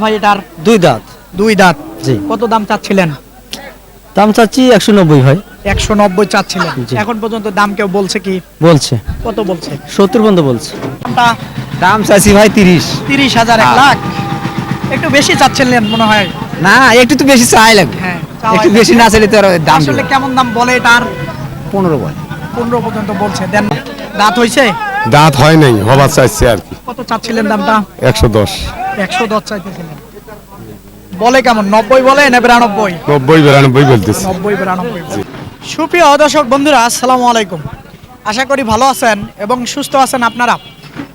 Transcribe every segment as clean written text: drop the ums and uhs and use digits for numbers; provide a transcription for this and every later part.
ভাই এটার দুই দাঁত। দুই দাঁত। জি। কত দাম চাচ্ছিলেন? দাম চাচ্ছি 190 ভাই। 190 চাচ্ছিলেন। জি। এখন পর্যন্ত দাম কেউ বলছে কি? বলছে কত বলছে? 70 পর্যন্ত বলছে। দামটা দাম চাচ্ছি ভাই 30। 30,000 1 লাখ। একটু বেশি চাচ্ছিলেন মনে হয়। না একটু তো বেশি চাই লাগবে। হ্যাঁ, একটু বেশি না চাইলে তো আর দাম আসলে দিবে। কেমন দাম বলে এটার? 15 বল। 15 পর্যন্ত বলছে। দেন দাঁত হইছে? দাঁত হয় নাই, হবার চাইছে আর কি। কত চাচ্ছিলেন দামটা? 110। 110 চাইতেছিলেন। বলে কেমন? 90 বলে না 92? 90-92 বলতেছে। 90-92। সুপ্রিয় দর্শক বন্ধুরা, আসসালামু আলাইকুম। আশা করি ভালো আছেন এবং সুস্থ আছেন আপনারা।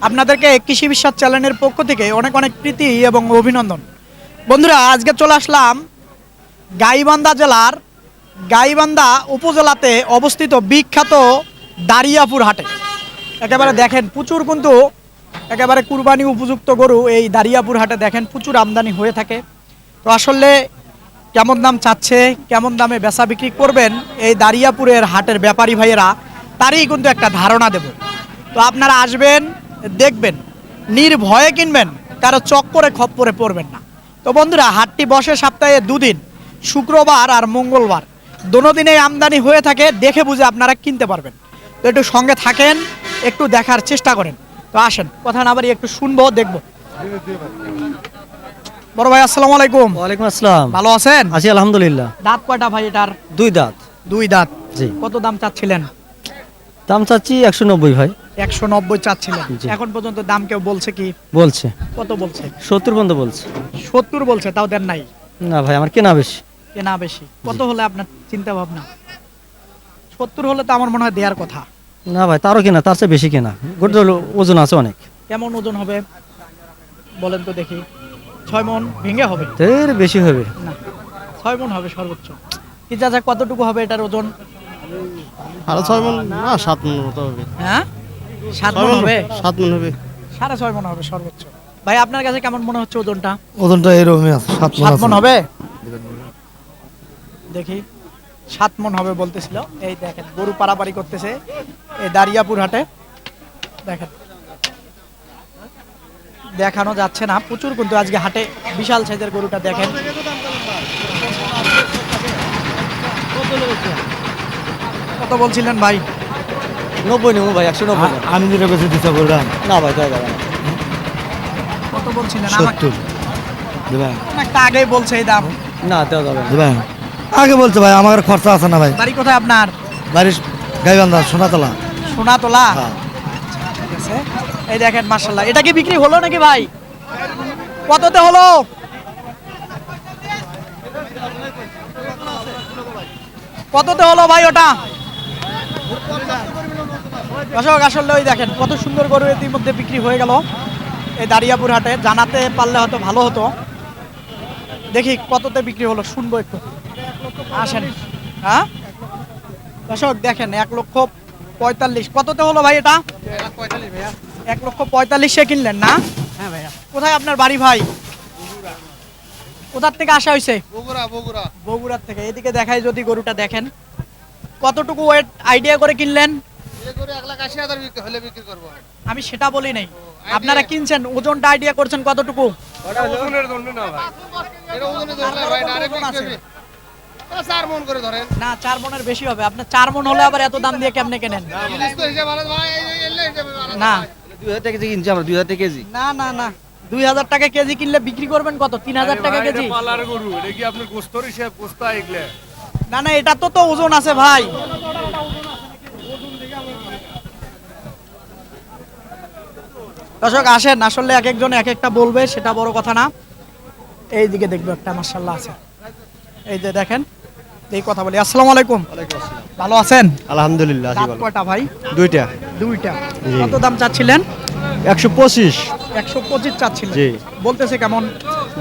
আপনাদেরকে কৃষি বিশ্বাস চ্যানেলের পক্ষ থেকে অনেক অনেক প্রীতি এবং অভিনন্দন। বন্ধুরা, আজকে চলে আসলাম গাইবান্ধা জেলার গাইবান্ধা উপজেলাতে অবস্থিত বিখ্যাত দারিয়াপুর হাটে। একেবারে দেখেন প্রচুর কিন্তু একেবারে কুরবানি উপযুক্ত গরু এই দারিয়াপুর হাটে দেখেন প্রচুর আমদানি হয়ে থাকে। তো আসলে কেমন দাম চাচ্ছে, কেমন দামে বেচা বিক্রি করবেন এই দারিয়াপুরের হাটের ব্যাপারী ভাইয়েরা, তারই কিন্তু একটা ধারণা দেব। তো আপনারা আসবেন, দেখবেন, নির্ভয়ে কিনবেন, কারো চক্করে খপ্পরে পড়বেন না। তো বন্ধুরা, হাটটি বসে সপ্তাহে দুদিন, শুক্রবার আর মঙ্গলবার। দোনো দিনে আমদানি হয়ে থাকে, দেখে বুঝে আপনারা কিনতে পারবেন। তো একটু সঙ্গে থাকেন, একটু দেখার চেষ্টা করেন। তো আসেন, কথা না বাড়ি একটু শুনবো, দেখবো। বড় ভাই আসসালামু আলাইকুম। ওয়ালাইকুম আসসালাম। ভালো আছেন? আছি আলহামদুলিল্লাহ। দাঁত কয়টা ভাই এটার? দুই দাঁত। দুই দাঁত। জি। কত দাম চাচ্ছিলেন? দাম চাচ্ছি 190 ভাই। 190 চাচ্ছিলেন। জি। এখন পর্যন্ত দাম কেউ বলছে কি? বলছে কত বলছে? 70 পর্যন্ত বলছে। 70 বলছে, তাও দেন নাই? না ভাই আমার কেনা বেশি। কেনা বেশি। কত হলে আপনার চিন্তা ভাবনা? 70 হলে তো আমার মনে হয় দেওয়ার কথা। না ভাই তারও কেনা, তার চেয়ে বেশি কেনা। গরুটার ওজন আছে অনেক। কেমন ওজন হবে বলেন তো দেখি? 6 মণ ভেঙে হবে? এর বেশি হবে। না, 6 মণ হবে সর্বোচ্চ। কি চাচা, কতটুকু হবে এটার ওজন? 6.5 মণ না, 7 মণ মতো হবে। হ্যাঁ, 7 মণ হবে? 7 মণ হবে। 6.5 মণ হবে সর্বোচ্চ। ভাই আপনার কাছে কেমন মনে হচ্ছে ওজনটা? ওজনটা এরকমই আছে, 7 মণ 7 আছে। মণ হবে? দেখি, 7 মণ হবে বলতেছিল। এই দেখেন গরু পারাপারি করতেছে এই দারিয়াপুর হাটে। দেখেন, দেখানো যাচ্ছে না, প্রচুর কিন্তু আজকে হাটে বিশাল সাইজের গরুটা দেখেন। কত বলছিলেন ভাই? 90 নেবো ভাই, 190 না। আমি যেটা বেশি দিতে বললাম না ভাই তাই যাবে না। কত বলছিলেন? আমাকে 70 দেবেন। একটা আগেই বলছে এই দাম। না দেওয়া যাবে না। দেবেন আগে বলছে ভাই, আমার খরচা আছে না ভাই। বাড়ি কোথায় আপনার? বাড়ির গাইবান্ধা সোনাতলা। সোনাতলা? হ্যাঁ। ঠিক আছে। এই দেখেন মাশাআল্লাহ, এটা কি বিক্রি হলো নাকি ভাই? কততে হলো? কততে হলো ভাই ওটা? দর্শক আসলে ওই দেখেন কত সুন্দর গরু ইতিমধ্যে বিক্রি হয়ে গেল এই দারিয়াপুর হাটে। জানাতে পারলে হয়তো ভালো হতো। দেখি কততে বিক্রি হলো, শুনবো একটু। আসেন। হ্যাঁ দর্শক দেখেন, 1,45,000 কততে হলো ভাই এটা? 1,45,000 কিনলেন না? হ্যাঁ ভাইয়া। কোথায় আপনার বাড়ি ভাই? কোথার থেকে আসা হয়েছে? বগুড়ার থেকে। এদিকে দেখাই যদি গরুটা দেখেন, কতটুকু ওয়েট আইডিয়া করে কিনলেন? আমি সেটা বলি নাই, আপনারা কিনছেন ওজনটা আইডিয়া করছেন কতটুকু? না, 4 মণের বেশি হবে। আপনার 4 মণ হলে আবার এত দাম দিয়ে কেমনে কেনেন? না 2000 টাকা কেজি কিনছি আমরা, 2000 টাকা কেজি। না না না, 2000 টাকা কেজি কিনলে বিক্রি করবেন কত? 3000 টাকা কেজি? না না, এটা তো ওজন আছে ভাই। দর্শক আসেন, আসলে এক একজন এক একটা বলবে, সেটা বড় কথা না। এইদিকে দেখবো একটা মাশাআল্লাহ আছে, এই যে দেখেন। এই কথা বলি। আসসালামু আলাইকুম। ভালো আছেন? আলহামদুলিল্লাহ। দাঁত কয়টা ভাই? দুইটা। দুইটা। কত দাম চাচ্ছিলেন? 125। 125 চাচ্ছিলেন। জি। বলতেছে কেমন?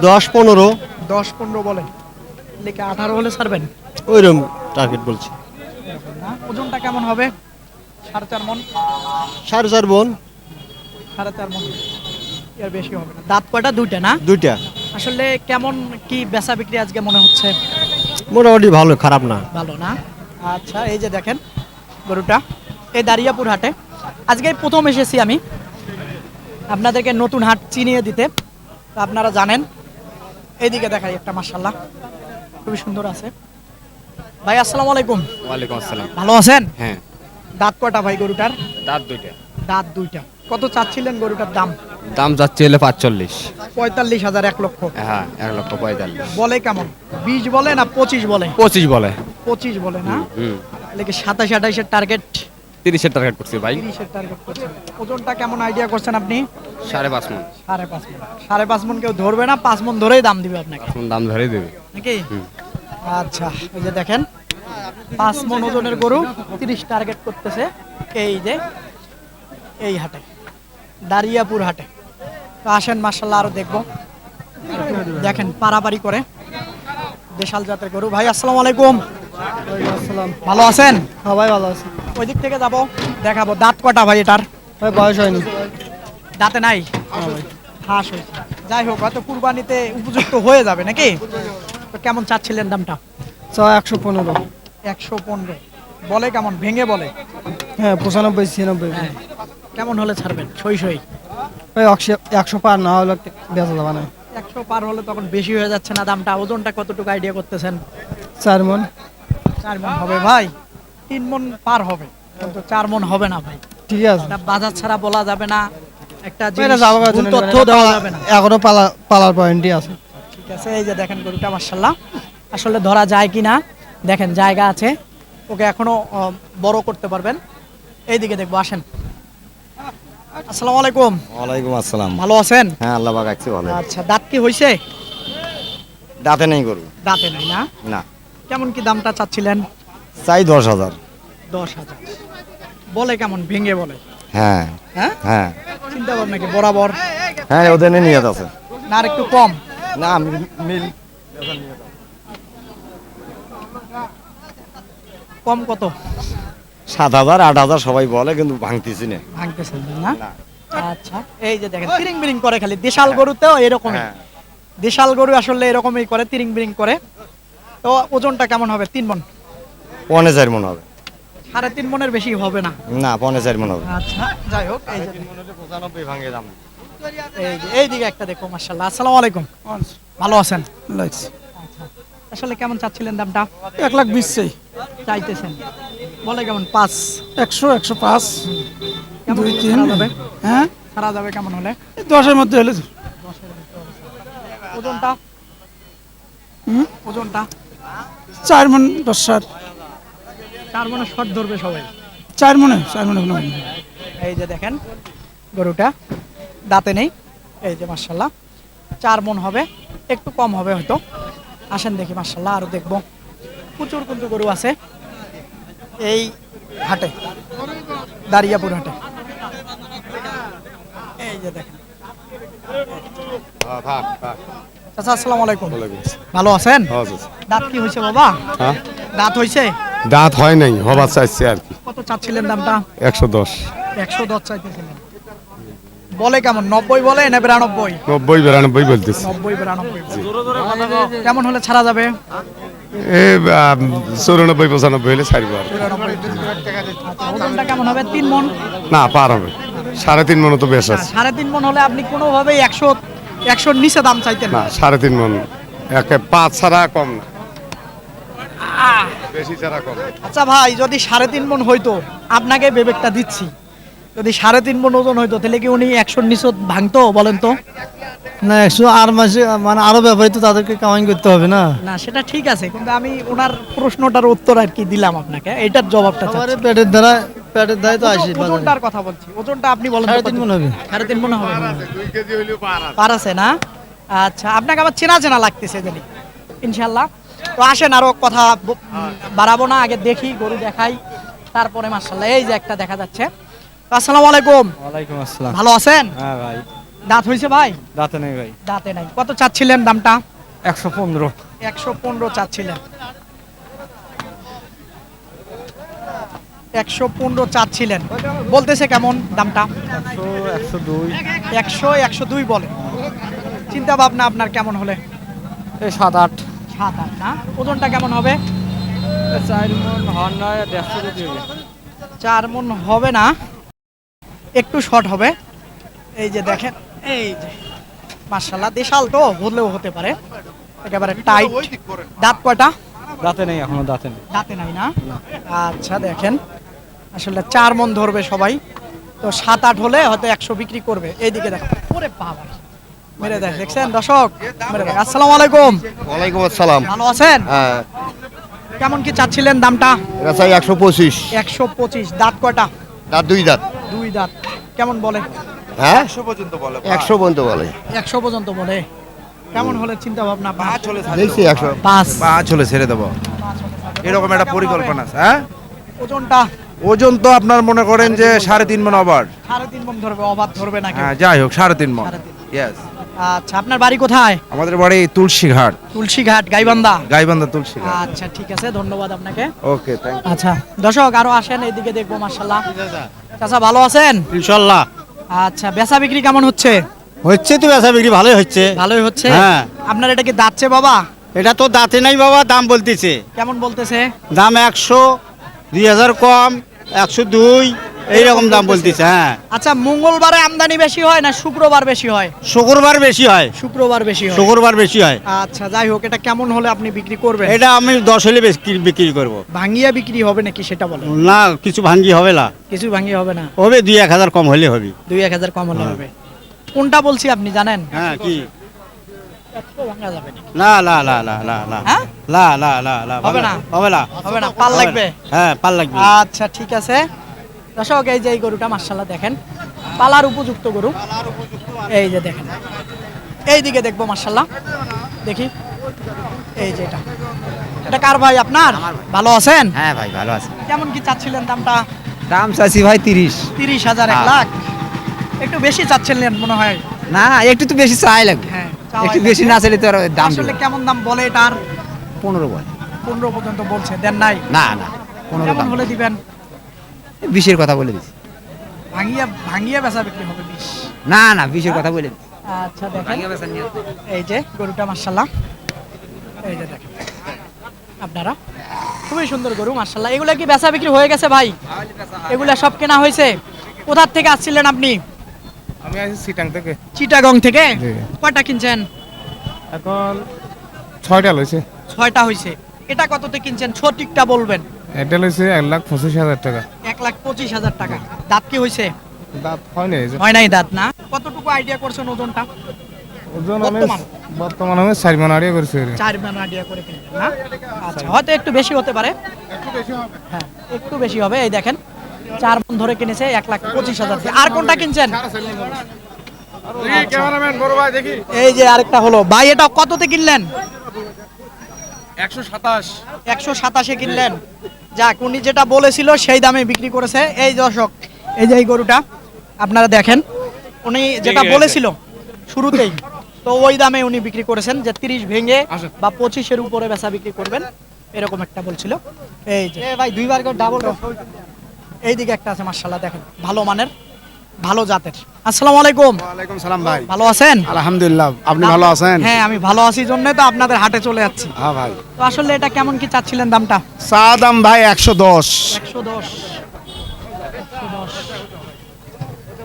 10-15 10-15 বলেন। লিখে 18 হলে ছাড়বেন? ওইরকম টার্গেট বলছি। না, ওজনটা কেমন হবে? 4.5 মণ? 4.5 মণ। 4.5 মণ, এর বেশি হবে না। দাঁত কয়টা? দুইটা না? দুইটা। আসলে কেমন কি বেচা বিক্রি আজকে মনে হচ্ছে? মোটামুটি ভালো, খারাপ না। ভালো না? আচ্ছা, এই যে দেখেন গরুটা এই দারিয়াপুর হাটে আজকে প্রথম এসেছি আমি আপনাদেরকে নতুন হাট চিনিয়ে দিতে। তো আপনারা জানেন এইদিকে দেখাই একটা, মাশাআল্লাহ খুবই সুন্দর আছে। ভাই আসসালামু আলাইকুম। ওয়ালাইকুম আসসালাম। ভালো আছেন? হ্যাঁ, দাঁত কয়টা ভাই গরুটার? দাঁত দুইটা। দাঁত দুইটা। কত চাচ্ছিলেন গরুটার দাম? দাম যাচ্ছে হলে 45। 45,000, 1 লক্ষ। হ্যাঁ, 1,45,000। বলে কেমন? 20 বলে না 25 বলে? 25 বলে। 25 বলে না? হুম, তাহলে কি 27 28 এর টার্গেট? 30-এর টার্গেট করছি ভাই। 30 এর টার্গেট করছেন। ওজনটা কেমন আইডিয়া করছেন আপনি? 5.5 মণ। 5.5 মণ। 5.5 মণ কেউ ধরবে না, 5 মণ ধরেই দাম দিবে আপনাকে এখন দাম ধরে দেবে। নাকি? আচ্ছা, এই যে দেখেন 5 মণ ওজনের গরু 30 টার্গেট করতেছে এই যে এই হাটে, দারিয়াপুর হাটে। তো আসেন, মাশাআল্লাহ আরো দেখবো। দেখেন পারাপারি করে দেশাল জাতের গরু। ভাই আসসালামু আলাইকুম। আসসালাম। ভালো আছেন? হ্যাঁ ভাই ভালো আছে। ওই দিক থেকে যাবো, দেখাবো। দাঁত কটা ভাই এটার? ভাই বয়স হয়নি। দাঁতে নাই? হাঁস হয়েছে। যাই হোক, হয়তো কুরবানিতে উপযুক্ত হয়ে যাবে নাকি? তো কেমন চাচ্ছিলেন দামটা? 115। 115 বলে কেমন? ভেঙে বলে? হ্যাঁ 95 96। হ্যাঁ। কেমন হলে ছাড়বেন? সই সই ভাই 100 পার না হলে বেচা যাবে না। 100 পার হলে তখন বেশি হয়ে যাচ্ছে না দামটা? ওজনটা কতটুকু আইডিয়া করতেছেন? 4 মণ। 4 মণ হবে ভাই? 3 মণ পার হবে, কিন্তু 4 মণ হবে না ভাই। ঠিক আছে। এটা বাজার ছাড়া বলা যাবে না, একটা এটা জিনিস যাবো ভুল তথ্য দেওয়া যাবে না। এখনো পালার পয়েন্টই আছে। ঠিক আছে, এই যে দেখেন গরুটা মাশাআল্লাহ আসলে ধরা যায় কিনা দেখেন, জায়গা আছে, ওকে এখনো বড় করতে পারবেন। এইদিকে দেখবো, আসেন। আসসালামু আলাইকুম। ওয়ালাইকুম আসসালাম। ভালো আছেন? হ্যাঁ আল্লাহ পাক আছে ভালো। আচ্ছা, দাঁত কি হইছে? দাঁতে নেই গরু। দাঁতে নাই না? না, কেমন কি দামটা চাচ্ছিলেন? চাই 10,000। 10,000 বলে কেমন? ভেঙে বলে? হ্যাঁ হ্যাঁ, হ্যাঁ চিন্তা ভাবনা কি বরাবর হ্যাঁ, ওদের নিয়ে আছে। না আর একটু কম? না মিল কম কত? 7,000 8,000 সবাই বলে, কিন্তু ভাঙতেছি না। ভাঙতেছেন না? আচ্ছা, এই যে দেখেন তিরিং বিরিং করে খালি। দেশাল গরুতেও এরকমই। হ্যাঁ। দেশাল গরু আসলে এরকমই করে, তিরিং বিরিং করে। তো ওজনটা কেমন হবে? 3 মণ? 4.5 মণ হবে। 3.5 মণের বেশি হবে না? না, 4.5 মণ হবে। আচ্ছা, যাই হোক, এই যে 95 ভাঙে দাম। এইদিকে একটা দেখো, মাশাআল্লাহ। আসসালামু আলাইকুম। ভালো আছেন? লাগছে। আচ্ছা, আসলে কেমন চাচ্ছিলেন দামটা? 1,20,000 চাই। চাইতেছেন? বলে কেমন? 5? 100 105 কেমন 2 হলে 3। ছাড়া যাবে? হ্যাঁ ছাড়া যাবে কেমন হলে? 10-এর মধ্যে হলে। ওজনটা? ওজনটা? 4 মণ 10 সার। 4 মণে শর্ট ধরবে সবাই? 4 মণে 4 মণে। এই যে দেখেন গরুটা দাঁতে নেই, এই যে মাশাআল্লাহ 4 মণ হবে, একটু কম হবে হয়তো। আসেন দেখি, মাশাআল্লাহ আরো দেখবো। প্রচুর কিন্তু গরু আছে এই হাটে, দারিয়াপুর হাটে। এই যে দেখেন। চাচা আসসালামু আলাইকুম। ভালো আছেন? দাঁত কি হয়েছে বাবা? হ্যাঁ, দাঁত হয়েছে? দাঁত হয় নাই, হবার চাইছে আর কি। কত চাচ্ছিলেন দামটা? 110। 110 চাইতেছিলেন। বলে কেমন? 90 বলে না 92? 90 92 বলতেছি। 90 92 কেমন হলে ছাড়া যাবে? এ 94 95 হলে ছাড়বো আর কি। 94। ওজনটা কেমন হবে? 3 মণ? না, পার হবে। 3.5 মণ তো বেশ আছে। 3.5 মণ হলে আপনি কোনোভাবেই 100 নিচে দাম চাইতেন না, না? 3.5 মণ। 5 ছাড়া কম না, বেশি ছাড়া কম না। আচ্ছা ভাই, যদি 3.5 মণ হইতো, আপনাকে বিবেকটা দিচ্ছি, যদি 3.5 মণ ওজন হইতো তাহলে কি উনি 100 নিচে ভাঙতো? বলেন তো। না 100 আর মাসে মানে আরো ব্যাপারী তো তাদেরকে কামাই করতে হবে না। না সেটা ঠিক আছে, কিন্তু আমি ওনার প্রশ্নটার উত্তর আর কি দিলাম আপনাকে, এটার জবাবটা সবারই চাচ্ছি। পেটের দ্বারাই তো আসি। ওজনটার কথা বলছি, ওজনটা আপনি বলেন তো 3.5 মণ হবে। 3.5 মণ হবে? 2 কেজি হইলেও পার আছে। পার আছে না? আচ্ছা, আপনাকে আবার চেনা চেনা লাগতেছে জানি, ইনশাল্লাহ। তো আসেন, আরো কথা বাড়াবো না, আগে দেখি গরু দেখাই, তারপরে মাশাআল্লাহ এই যে একটা দেখা যাচ্ছে। আসসালামু আলাইকুম। ওয়ালাইকুম আসসালাম। ভালো আছেন? হ্যাঁ ভাই। দাঁত হয়েছে ভাই? দাঁতে নেই ভাই। দাঁতে নাই। কত চাচ্ছিলেন দামটা? 115। 115 চাচ্ছিলেন। 115 চাচ্ছিলেন, বলতেছে কেমন দামটা? 102। 100 102 বলে। চিন্তা ভাবনা আপনার কেমন হলে? এই 7-8। 7-8 না? ওজনটা কেমন হবে? 4 মণ হন না 150 কেজি হবে। 4 মণ হবে না, একটু শর্ট হবে। এই যে দেখেন, এই যে মাশাআল্লাহ, দেশাল তো বললেও হতে পারে, একেবারে টাইট। দাঁত কয়টা? দাঁতে নেই, এখনো দাঁতে নেই। দাঁতে নাই না? আচ্ছা দেখেন, আসলে 4 মণ ধরবে সবাই, তো 7-8 হলে হয়তো 100 বিক্রি করবে। এইদিকে দেখো, ওরে বাবা, মেরে দেখ, দেখছেন দর্শক, মেরে দেখ। আসসালামু আলাইকুম, ওয়ালাইকুম আসসালাম। ভালো আছেন? হ্যাঁ, কেমন কি চাচ্ছিলেন দামটা? এটা চাই 125। 125। দাঁত কয়টা? দাঁত 2 দাঁত। 2 দাঁত। কেমন বলে? হ্যাঁ, 100 পর্যন্ত বলে। 100 পর্যন্ত বলে। কেমন হলে চিন্তা ভাবনা আপনার? দেখছি 100। 5। চলে ছেড়ে দেবো, এরকম একটা পরিকল্পনা আছে। হ্যাঁ, ওজনটা ওজন তো আপনার মনে করেন যে 3.5 মণ ওভার। 3.5 মণ ধরবে, অবাধ ধরবে নাকি? হ্যাঁ, যাই হোক 3.5 মণ। 3.5। ইয়েস। আচ্ছা, আপনার বাড়ি কোথায়? আমাদের বাড়ি তুলসীঘাট, তুলসীঘাট, গাইবান্ধা। গাইবান্ধা তুলসীঘাট। আচ্ছা ঠিক আছে, ধন্যবাদ আপনাকে। ওকে, থ্যাংক ইউ। আচ্ছা দর্শক, আরো আসেন, এইদিকে দেখবো। মাশাআল্লাহ, চাচা ভালো আছেন? ইনশাল্লাহ আচ্ছা, বেচা বিক্রি কেমন হচ্ছে? হচ্ছে তো, বেচা বিক্রি ভালোই হচ্ছে। ভালোই হচ্ছে। হ্যাঁ। আপনার এটা কি দাঁতছে বাবা? এটা তো দাঁতে নাই বাবা, দাম বলতেছে। কেমন বলতেছে? দাম 100, 2000 কম, 102 এইরকম দাম বলতেছে। হ্যাঁ, আচ্ছা, মঙ্গলবারে আমদানি বেশি হয় না শুক্রবার বেশি হয়? শুক্রবার বেশি হয়। শুক্রবার বেশি হয়। শুক্রবার বেশি হয়। আচ্ছা যাই হোক, এটা কেমন হলে আপনি বিক্রি করবেন? এটা আমি 10 হলে বিক্রি করব। ভাঙ্গিয়া বিক্রি হবে নাকি সেটা বলেন? না, কিছু ভাঙ্গি হবে না, কিছু ভাঙ্গিয়া হবে না? হবে 2-1000 কম হলে হবে। 2-1000 কম হলে হবে। কোনটা বলছি আপনি জানেন? হ্যাঁ, কি? এত ভাঙ্গা যাবে নাকি? না না না না না না হ্যাঁ? না না না না হবে না? হবে না, হবে না, পাল লাগবে। হ্যাঁ, পাল লাগবে। আচ্ছা ঠিক আছে দর্শক, এই যে এই গরুটা মাশাআল্লাহ দেখেন, পালার উপযুক্ত গরু। এই যে দেখেন, এইদিকে দেখবো। মাশাআল্লাহ, দেখি এই যে এটা, এটা কার ভাই আপনার? ভালো আছেন? হ্যাঁ ভাই, ভালো আছে। কেমন কি চাচ্ছিলেন দামটা? দাম চাইছি ভাই 30। 30,000, 1 লাখ? একটু বেশি চাচ্ছিলেন মনে হয়। না, একটু তো বেশি চাই লাগবে। হ্যাঁ, একটু বেশি না চাইলে তো আর দাম আসলে দেব। কেমন দাম বলে এটার? 15 বল। 15 পর্যন্ত বলছে, দেন নাই? না না, 15 কেমন দাম হলে দিবেন? 20-এর কথা বলে দিছি। ভাঙিয়া ভাঙিয়া বেচা বিক্রি হবে 20? না না, 20-এর কথা বলে দিছি। আচ্ছা দেখেন, এই যে গরুটা মাশাআল্লাহ, এই যে দেখেন আপনারা, খুবই সুন্দর গরু মাশাআল্লাহ। এগুলা কি বেচা বিক্রি হয়ে গেছে ভাই? এগুলা সব কেনা হয়েছে? কোথা থেকে আসছিলেন আপনি? আমি আছি সিটাং থেকে। চিটাগং থেকে? জি। কয়টা কিনছেন? এখন 6টা লইছে। 6টা হয়েছে। এটা কততে কিনছেন সঠিকটা বলবেন? এটা লইছে 1,25,000 টাকা। 1,25,000 টাকা। দাঁত কি হয়েছে? দাঁত হয় নাই যে। হয় নাই দাঁত না? কতটুকু আইডিয়া করছেন ওজনটা? ওজন বর্তমান? বর্তমানে আমি 4 মান আড়িয়া করছি। 4 মান আইডিয়া করে কিনবেন না? আচ্ছা, হয়তো একটু বেশি হতে পারে। হ্যাঁ, একটু বেশি হবে। এই দেখেন, 4 মণ ধরে কিনেছে 1,25,000 দিয়ে। আর কোনটা কিনছেন? ক্যামেরাম্যান বড় ভাই দেখি। এই যে আরেকটা হলো ভাই, এটা কততে কিনলেন? 127। 127-এ কিনলেন। যাক, উনি যেটা বলেছিল সেই দামে বিক্রি করেছে। এই দর্শক, এই যে এই গরুটা আপনারা দেখেন, উনি যেটা বলেছিল শুরুতেই, তো ওই দামে উনি বিক্রি করেছেন, যে 30 ভেঙে বা 25-এর উপরে বেচা বিক্রি করবেন, এরকম একটা বলছিল। এই যে ভাই, 2 বার করে ডাবল। এইদিকে একটা আছে মাশাআল্লাহ, দেখেন ভালো মানের, ভালো জাতের। আসসালামু আলাইকুম। ওয়ালাইকুম সালাম ভাই। ভালো আছেন? আলহামদুলিল্লাহ, আপনি ভালো আছেন? হ্যাঁ, আমি ভালো আছি, জন্যই তো আপনাদের হাটে চলে যাচ্ছি। হ্যাঁ ভাই। তো আসলে এটা কেমন কি চাচ্ছিলেন দামটা? চা দাম ভাই 110। 110।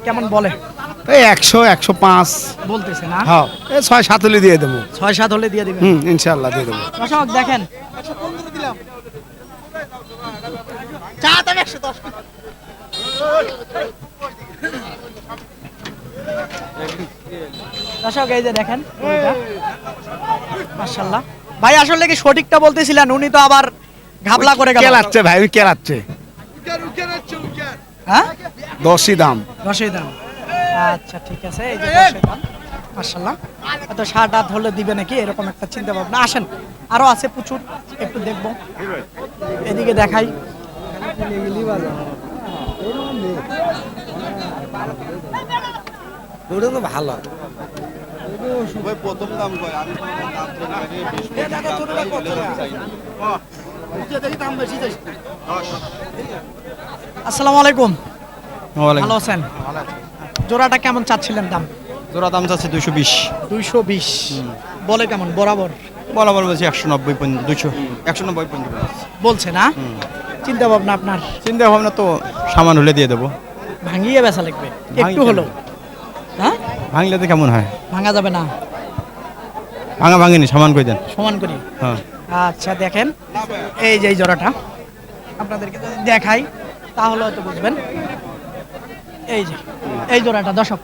কেমন বলে? এই 100, 105 বলতেছে না? হ্যাঁ, এই 6-7 হলে দিয়ে দেবো। 6-7 হলে দিয়ে দিবেন। ইনশাআল্লাহ দিয়ে দেবো। দর্শক দেখেন, চা দাম 110। দর্শক এই যে দেখেন মাশাআল্লাহ। ভাই আসলে কি সঠিকটা বলতেছিলেন? উনি তো আবার ঘাবলা করে গেল। কেলাচ্ছে ভাই, ওই কেলাচ্ছে। হ্যাঁ, 10ই দাম। 10-ই দাম। আচ্ছা ঠিক আছে, এই যে 10-ই দাম মাশাআল্লাহ। এত 7-8 হলে দিবে নাকি, এরকম একটা চিন্তা ভাবনা। আসেন, আরো আছে প্রচুর, একটু দেখবো। এদিকে দেখাই। ওটা তো ভালো। আসসালামু আলাইকুম। ভালো আছেন? জোড়াটা কেমন চাচ্ছিলেন দাম? জোড়া দাম চাচ্ছে 220। 220 বলে কেমন বরাবর? বরাবর বলছি 190 পর্যন্ত, 200, 190 পর্যন্ত বলছে না? চিন্তা ভাবনা আপনার? চিন্তা ভাবনা তো সামান হলে দিয়ে দেবো। ভাঙিয়ে বেচা লাগবে একটু ভাঙিয়ে হলো। হ্যাঁ, ভাঙলে তো কেমন হয়? ভাঙা যাবে না, ভাঙা ভাঙেনি, সমান করে দেন। সমান করি। হ্যাঁ। আচ্ছা দেখেন, এই যে এই জোড়াটা আপনাদেরকে যদি দেখাই তাহলে হয়তো বুঝবেন। এই যে এই জোড়াটা দর্শক,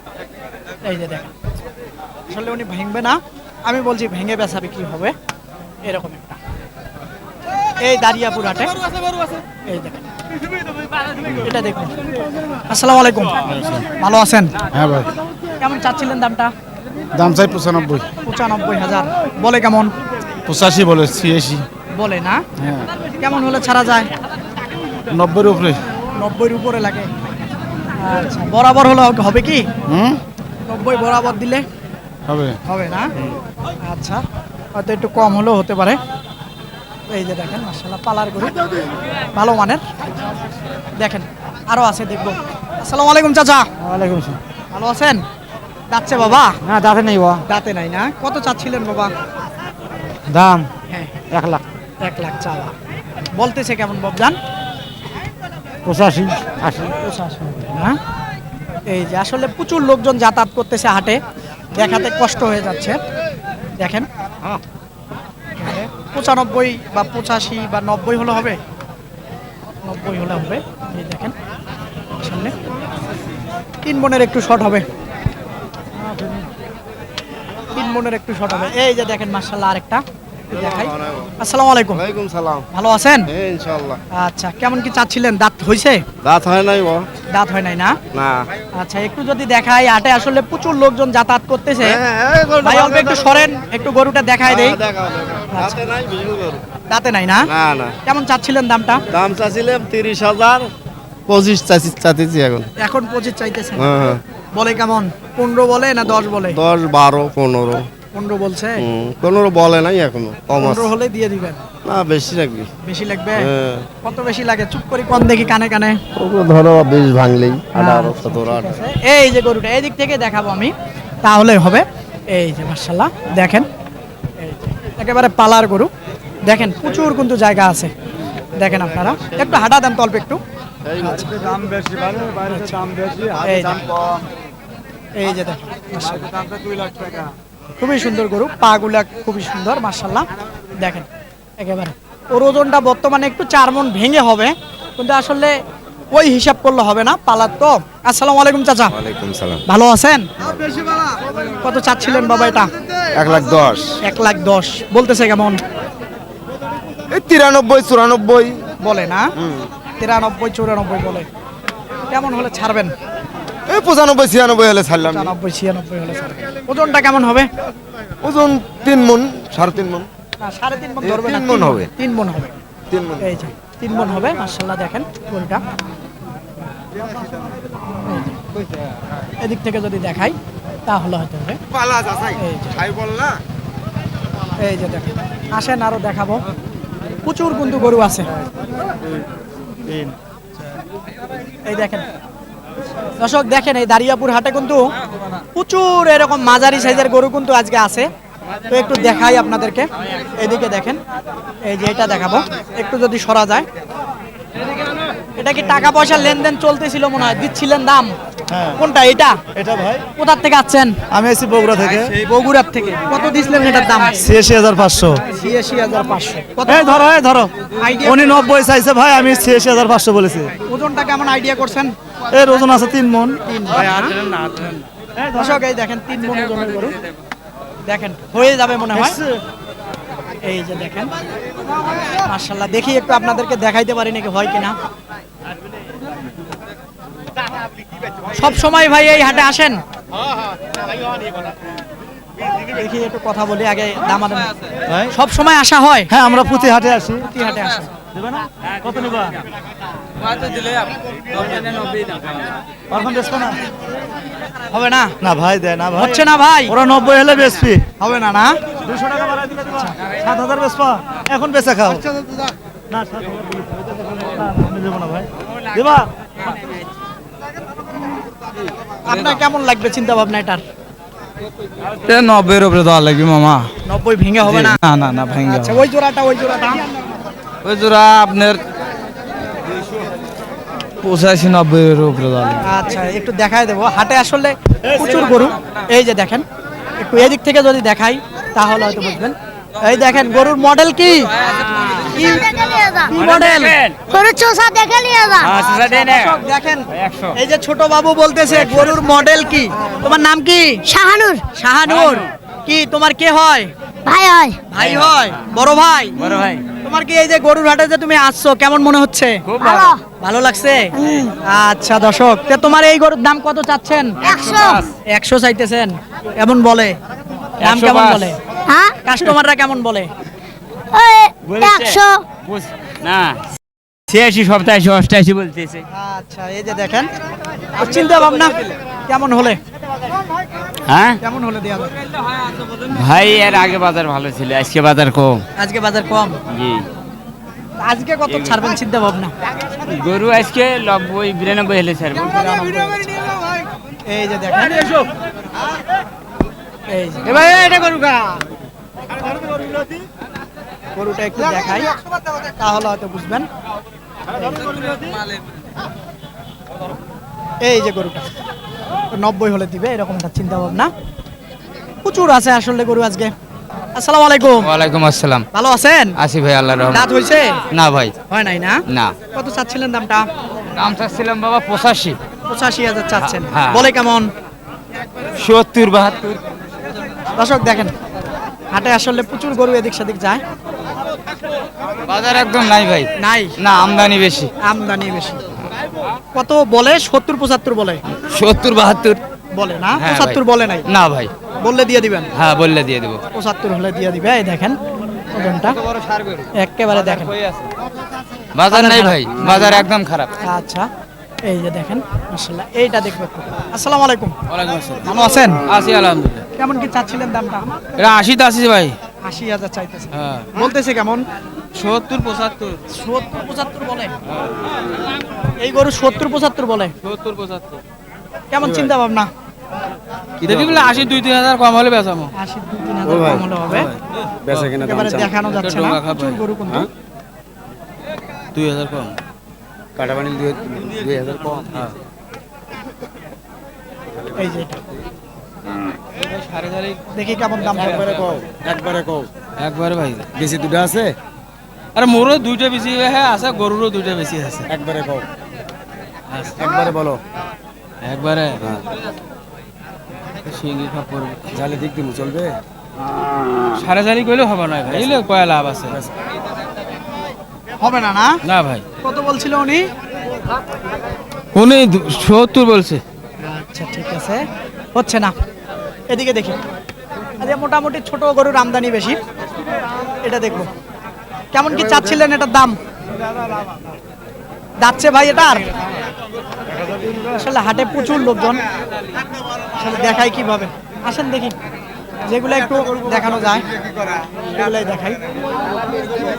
এই যে দেখেন, আসলে উনি ভাঙবে না, আমি বলছি ভেঙে বেচা বিক্রি হবে এরকম একটা। এই দাঁড়িয়াপুর হাটে এই দেখেন, এটা দেখুন। আসসালামু আলাইকুম, ভালো আছেন? হ্যাঁ ভাই, কেমন চাচ্ছিলেন দামটা? দাম চাই 95। 95,000 বলে, কেমন 85 বলে, 86। বলে না? হ্যাঁ, কেমন হলে ছাড়া যায়? 90-এর উপরে। 90-এর উপরে লাগে। আচ্ছা, বরাবর হলে হবে কি? 90 বরাবর দিলে হবে। হবে না? আচ্ছা, হয়তো একটু কম হলেও হতে পারে। এই যে দেখেন মাশাআল্লাহ পালার গরু, ভালো মানের। দেখেন আরো আছে, দেখবো। আসসালামু আলাইকুম চাচা। ওয়ালাইকুম আসসালাম। ভালো আছেন? যাচ্ছে বাবা? না, দাঁতে নেই বা। দাঁতে নাই না? কত চাচ্ছিলেন বাবা? দাম হ্যাঁ 1 লাখ। 1 লাখ চাওয়া। বলতেছে কেমন বাবজান? 85, 80। 85 না? এই যে আসলে প্রচুর লোকজন যাতায়াত করতেছে হাটে, দেখাতে কষ্ট হয়ে যাচ্ছে। দেখেন 95 বা 85 বা 90 হলে হবে, 90 হলে হবে। এই দেখেন সামনে 3 মনের একটু শর্ট হবে, 3 মনের একটু শর্ট হবে। এই যে দেখেন মাশাআল্লাহ আরেকটা দেখাই। আসসালামু আলাইকুম। ওয়ালাইকুম সালাম। ভালো আছেন? হ্যাঁ ইনশাআল্লাহ। আচ্ছা, কেমন কি চাচ্ছিলেন? দাঁত হইছে? দাঁত হয় নাই ও? দাঁত হয় নাই না? না। আচ্ছা, একটু যদি দেখাই, হাটে আসলে প্রচুর লোকজন যাতায়াত করতেছে। এই গরুটা ভাই অল্প একটু সরেন, একটু গরুটা দেখাই দেই। দেখাও। দাঁতে নাই, বিজুল গরু। দাঁতে নাই না? না না। কেমন চাচ্ছিলেন দামটা? দাম চাচ্ছিলাম 30,000, 25 চাচ্ছি এখন। এখন 25 চাইতেছেন। হ্যাঁ, বলে কেমন? 15 বলে না 10 বলে? 10, 12, 15। 15 বলছে। 15 বলে নাই এখনো, কম 15 আছে। হলে দিয়ে দিবেন। না, বেশি লাগবে। বেশি লাগবে? হ্যাঁ। কত বেশি লাগে? চুপ করে কোন দেখি কানে কানে। ওগুলো ধরো 20 ভাঙলেই 18, 17, 18। এই যে গরুটা এই দিক থেকে দেখাবো আমি, তাহলে হবে। এই যে মাশাআল্লাহ দেখেন, এই যে একেবারে পালার গরু। দেখেন প্রচুর কিন্তু জায়গা আছে, দেখেন আপনারা। একটু হাঁটা দেন তো অল্প একটু। দাম বেশি, বাইরে দাম বেশি, এই যে এই যে দেখেন দামটা 2 লাখ টাকা। খুবই সুন্দর গরু, পা গুলা খুবই সুন্দর মাশাআল্লাহ। দেখেন একেবারে ওর ওজনটা বর্তমানে একটু 4 মণ ভেঙে হবে, কিন্তু আসলে ওই হিসাব করলে হবে না, পালার তো। আসসালামু আলাইকুম চাচা। ওয়ালাইকুম সালাম। ভালো আছেন? কত চাচ্ছিলেন বাবা এটা? 1,10,000। 1,10,000 বলতেছে কেমন? এই 93, 94। বলে না? 93, 94 বলে। কেমন হলে ছাড়বেন? এই 95, 96 হলে ছাড়লাম। 95, 96 হলে ছাড়বেন। ওজনটা কেমন হবে? ওজন 3 মণ, 3.5 মণ। না 3.5 মণ ধরবে না, 3 মণ হবে। 3 মণ হবে। 3 মণ। এই যে 3 মণ হবে মাশাআল্লাহ। দেখেন গরুটা এই যে। এদিক থেকে যদি দেখাই তাহলে হয়তো হবে। পালা যাচাই। এই যে। খাই বল না। এই যে দেখেন, আসেন আরো দেখাবো। প্রচুর কিন্তু গরু আছে। এই দেখেন দর্শক, দেখেন এই দাঁড়িয়াপুর হাটে কিন্তু প্রচুর এরকম মাঝারি সাইজের গরু কিন্তু আজকে আছে। তো একটু দেখাই আপনাদেরকে, এদিকে দেখেন। এই যে এটা দেখাবো, একটু যদি সরা যায়। এটা কি টাকা পয়সার লেনদেন চলতেছিল মনে হয়, দিচ্ছিলেন দাম? কোনটা এটা? এটা ভাই, কোথার থেকে আসছেন? আমি আছি বগুড়া থেকে। বগুড়ার থেকে। কত দিছিলেন এটার দাম? 86,500। 86,500। কত এই ধরো, এই ধরো। আইডিয়া? উনি 90 চাইছে ভাই, আমি 86,500 বলেছি। ওজনটা কেমন আইডিয়া করছেন? এর ওজন আছে 3 মণ। দর্শক এই দেখেন 3 মণ ওজনের গরু। দেখেন হয়ে যাবে মনে হয়। এই যে দেখেন মাশাআল্লাহ, দেখি একটু আপনাদেরকে দেখাইতে পারি নাকি হয় কিনা। সব সময় ভাই এই হাটে আসেন? দেখি একটু কথা বলি আগে, দামাদাম। সব সময় আসা হয়? হ্যাঁ, আমরা প্রতি হাটে আসি। প্রতি হাটে আসেন? কত নিবা? এখন বেচবো না? হবে না? না ভাই, দেয় না ভাই। হচ্ছে না ভাই? ওরা 90 হলে বেচবি। হবে না না? 200 টাকা বাড়াই দিলে দিবা। 7,000 বেচবা, এখন বেচা খাও। না 7,000 না, আমি দেবো না ভাই। দিবা? আপনার কেমন লাগবে চিন্তা ভাবনা এটার? 90-এর উপরে দেওয়া লাগবে মামা। 90 ভেঙে হবে না? না না না, ভাঙ্গা। আচ্ছা, ওই জোড়াটা ওই জোড়া আপনার 85-90 এর উপরে দেওয়া লাগবে। আচ্ছা একটু দেখাই দেবো, হাটে আসলে প্রচুর গরু। এই যে দেখেন, একটু এদিক থেকে যদি দেখাই তাহলে হয়তো বুঝবেন। এই দেখেন গরুর মডেল কি কি মডেল, গরুর চোষা দেখে নিয়ে যা। দেখেন এই যে ছোট বাবু বলতেছে গরুর মডেল কি। তোমার নাম কি? শাহানুর শাহানুর। কি তোমার কে হয়? ভাই হয়। ভাই হয়, বড় ভাই। তোমার কি এই যে গরুর হাটে যে তুমি আসছো কেমন মনে হচ্ছে? ভালো। ভালো লাগছে? আচ্ছা দর্শক, তে তোমার এই গরুর দাম কত চাচ্ছেন? 100। 100 চাইতেছেন, কেমন বলে দাম? কেমন বলে হ্যাঁ কাস্টমাররা, কেমন বলে? ওই 100। না 86 সপ্তাহে 88 বলতেছে। আচ্ছা এই যে দেখেন, তো চিন্তা ভাবনা কেমন হলে, হ্যাঁ কেমন হলে দেওয়া যাবে? ভাই এর আগে বাজার ভালো ছিল, আজকে বাজার কম। আজকে বাজার কম, জি আজকে কত ছাড়বেন চিন্তা ভাবনা? গরু আজকে 90-92 হলে স্যার। এই যে দেখেন, এই যে এ ভাই এটা গরু কা গরুটা একটু দেখাই তাহলে হয়তো বুঝবেন। এই যে গরুটা 90 হলে দিবে, এরকম একটা চিন্তা ভাবনা। প্রচুর আছে আসলে গরু আজকে। আসসালামু আলাইকুম। ওয়ালাইকুম আসসালাম। ভালো আছেন? আসি ভাই, আল্লাহর রহমতে। দাঁত হইছে? না ভাই, হয় নাই না? না। কত চাচ্ছিলেন দামটা? দাম চাচ্ছিলাম বাবা 85। 85,000 চাচ্ছেন, হ্যাঁ। বলে কেমন? 70-72। দর্শক দেখেন, হাটে আসলে প্রচুর গরু এদিক সেদিক যায়, বাজার একদম নাই ভাই, নাই না আমদানি বেশি। আমদানি বেশি। কত বলে? 70-75 বলে? 70-72 বলে না, হ্যাঁ 75 ভাই। বলে নাই? না ভাই, বললে দিয়ে দিবেন? হ্যাঁ বললে দিয়ে দেবো। 75 হলে দিয়ে দিবে। এই দেখেন ওজনটা একেবারে দেখেন, বাজার নাই ভাই, বাজার একদম খারাপ। আচ্ছা এই যে দেখেন মাশাআল্লাহ, এইটা দেখবো একটু। আসসালামু আলাইকুম। ওয়ালাইকুম আসসালাম। ভালো আছেন? আসি আলহামদুলিল্লাহ। কেমন কি চাচ্ছিলেন দামটা? এটা 80 আসি ভাই। 80,000 চাইতেছে, হ্যাঁ বলতেছে কেমন? 70-75। 70-75 বলে? এই গরু 70-75 বলে? 70-75 কেমন চিন্তা ভাবনা? দেখি বলে 80-2-3 হাজার কম হলে বেচামো। 80-3,000 কম হলে হবে? বেচা কিনা দাম একেবারে চান? দেখানো যাচ্ছে না, ডোঙ্গা খাবে। প্রচুর গরু কিন্তু। 2000 কম। কাটাবানি 2000 কম। এই যে এটা। সাড়ে চারি দেখি কেমন দাম হবে। একবারে কও। একবারে ভাই। বেশি দুটো আছে? আরে মোরও দুইটা বেশি হ্যাঁ আছে, গরুরও দুইটা বেশি আছে। একবারে কও। একবারে বলো। একবারে সিঙ্গি খাপ পড়বে। জালে দিক দিমু চলবে? সাড়ে চারি কইলেও হবে না ভাই, এলে কয় লাভ আছে? হবে না? না না ভাই, কত বলছিল উনি? উনি 70 বলছে। আচ্ছা ঠিক আছে, হচ্ছে না। এদিকে দেখি, আরে মোটামুটি ছোট গরুর আমদানি বেশি, এটা দেখবো। কেমন কি চাচ্ছিলেন এটার দাম? যাচ্ছে ভাই এটার? আসলে হাটে প্রচুর লোকজন, আসলে দেখাই কিভাবে। আসেন দেখি, যেগুলো একটু দেখানো যায় সেগুলাই দেখাই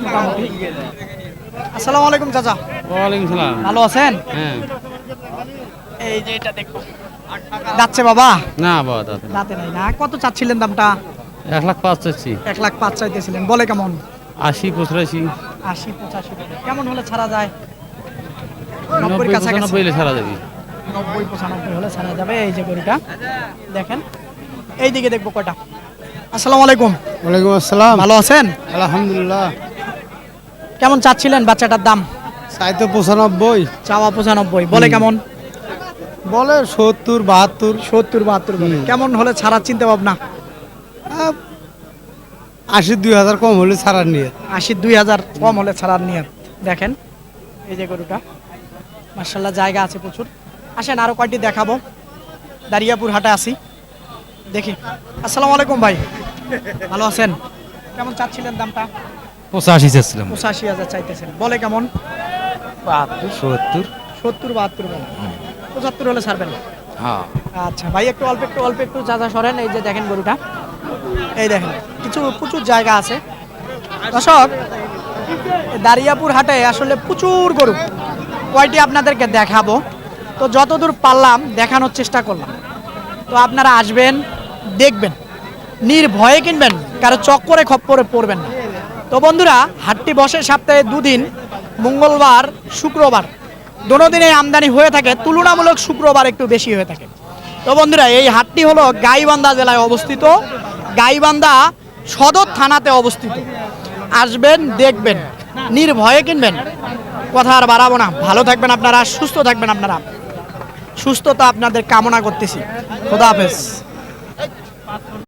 মোটামুটি। আসসালামু আলাইকুম চাচা। ওয়ালাইকুম সালাম। ভালো আছেন? হ্যাঁ। এই যে এটা দেখবো, যাচ্ছে বাবা? না বাবা দাদা, দাঁতে নাই না। কত চাচ্ছিলেন দামটা? 1,05,000 চাচ্ছি। 1,05,000 চাইতেছিলেন, বলে কেমন? 80-85। 80-85 কেমন হলে ছাড়া যায়? 90 কাছাকাছি। 90-95 হলে ছাড়া যাবে। 90-95 হলে ছাড়া যাবে। এই যে গরুটা দেখেন, এই দিকে দেখবো কয়টা। আসসালামু আলাইকুম। ওয়ালাইকুম আসসালাম। ভালো আছেন? আলহামদুলিল্লাহ। কেমন চাচ্ছিলেন বাচ্চাটার দাম? চাই তো 95। চাওয়া 95, বলে কেমন? বলে 70-72। 70-72 বলে। কেমন হলে ছাড়ার চিন্তা ভাবনা? 80-2000 কম হলে ছাড়ার নিয়ে। 80-2000 কম হলে ছাড়ার নিয়ত। দেখেন এই যে গরুটা মাশাআল্লাহ, জায়গা আছে প্রচুর। আসেন আরো কয়টি দেখাবো। দারিয়াপুর হাটে আসি, দেখি। আসসালামু আলাইকুম ভাই, ভালো আছেন? কেমন চাচ্ছিলেন দামটা? 85 চাচ্ছিলাম। 85,000 চাইতেছেন, বলে কেমন? 70। 70-72 বলে। 75 হলে ছাড়বেন? হ্যাঁ। আচ্ছা ভাই, একটু অল্প একটু চাচা সরেন। এই যে দেখেন গরুটা, এই দেখেন কিছু প্রচুর জায়গা আছে। দর্শক, দারিয়াপুর হাটে আসলে প্রচুর গরু, কয়টি আপনাদেরকে দেখাবো, তো যতদূর পারলাম দেখানোর চেষ্টা করলাম। তো আপনারা আসবেন, দেখবেন, নির্ভয়ে কিনবেন, কারো চক্করে খপ্পরে পড়বেন না। তো বন্ধুরা, হাটটি বসে সপ্তাহে 2 দিন, মঙ্গলবার শুক্রবার। দোনো দিনে আমদানি হয়ে থাকে, তুলনামূলক শুক্রবার একটু বেশি হয়ে থাকে। তো বন্ধুরা, এই হাটটি হলো গাইবান্ধা জেলায় অবস্থিত, গাইবান্ধা সদর থানাতে অবস্থিত। আসবেন, দেখবেন, নির্ভয়ে কিনবেন। কথা আর বাড়াবো না, ভালো থাকবেন আপনারা, সুস্থ থাকবেন আপনারা, সুস্থতা আপনাদের কামনা করতেছি। খোদা হাফেজ।